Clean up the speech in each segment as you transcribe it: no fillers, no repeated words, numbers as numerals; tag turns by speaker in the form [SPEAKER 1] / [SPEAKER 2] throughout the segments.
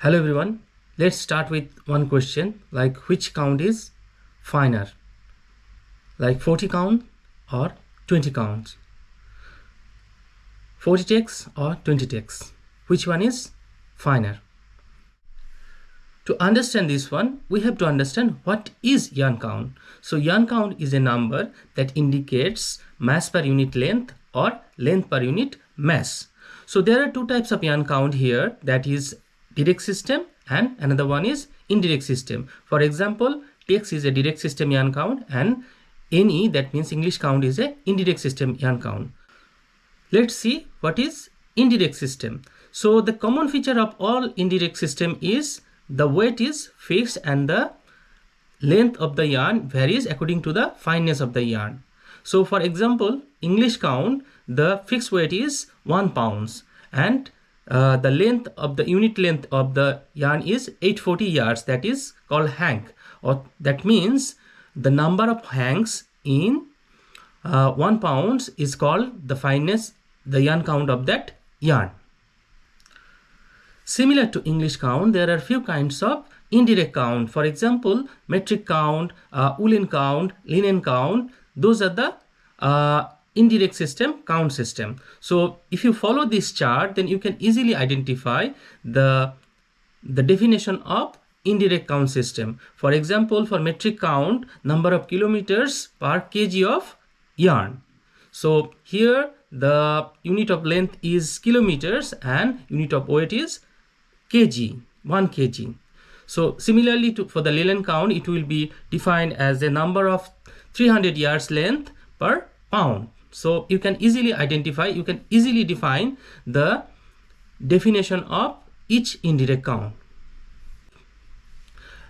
[SPEAKER 1] Hello everyone, let's start with one question like which count is finer, like 40 count or 20 counts, 40 ticks or 20 ticks, which one is finer? To understand this one, we have to understand what is yarn count. So yarn count is a number that indicates mass per unit length or length per unit mass. So there are two types of yarn count here, that is direct system and another one is indirect system. For example, TX is a direct system yarn count and NE, that means English count, is a indirect system yarn count. Let's see what is indirect system. So the common feature of all indirect system is the weight is fixed and the length of the yarn varies according to the fineness of the yarn. So for example, English count, the fixed weight is 1 pounds and the length of the unit length of the yarn is 840 yards, that is called hank, or that means the number of hanks in 1 pounds is called the fineness, the yarn count of that yarn. Similar to English count, there are few kinds of indirect count. For example, metric count, woolen count, linen count, those are the indirect system count system. So if you follow this chart, then you can easily identify the definition of indirect count system. For example, for metric count, number of kilometers per kg of yarn. So here the unit of length is kilometers and unit of weight is kg, 1 kg. So similarly for the linen count, it will be defined as the number of 300 yards length per pound. So you can easily identify, you can easily define the definition of each indirect count.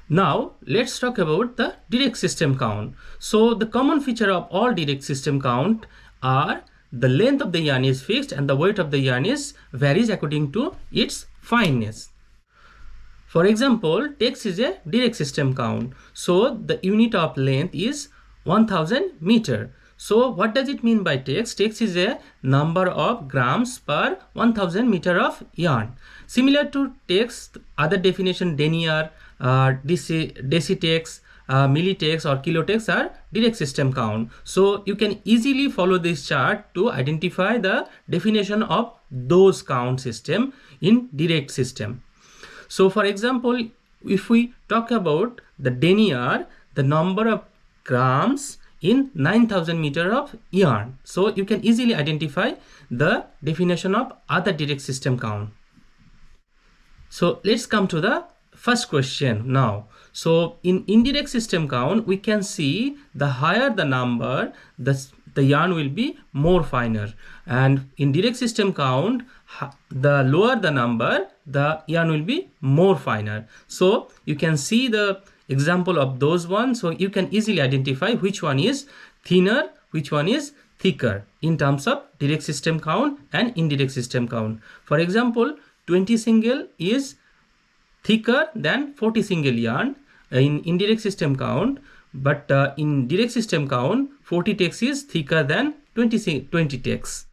[SPEAKER 1] Now let's talk about the direct system count. So the common feature of all direct system count are the length of the yarn is fixed and the weight of the yarn is varies according to its fineness. For example, TX is a direct system count. So the unit of length is 1000 meter. So what does it mean by TX? TX is a number of grams per 1000 meter of yarn. Similar to TX, other definition denier, decitex, millitex or kilotex are direct system count. So you can easily follow this chart to identify the definition of those count system in direct system. So for example, if we talk about the denier, the number of grams in 9000 meter of yarn. So you can easily identify the definition of other direct system count. So let's come to the first question now. So in indirect system count, we can see the higher the number, the yarn will be more finer, and in direct system count, the lower the number, the yarn will be more finer. So you can see the example of those ones, so you can easily identify which one is thinner, which one is thicker in terms of direct system count and indirect system count. For example, 20 single is thicker than 40 single yarn in indirect system count, but in direct system count, 40 ticks is thicker than 20 ticks.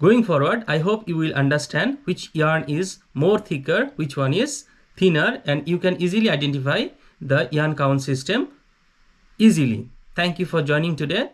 [SPEAKER 1] Going forward, I hope you will understand which yarn is more thicker, which one is thinner, and you can easily identify the yarn count system easily. Thank you for joining today.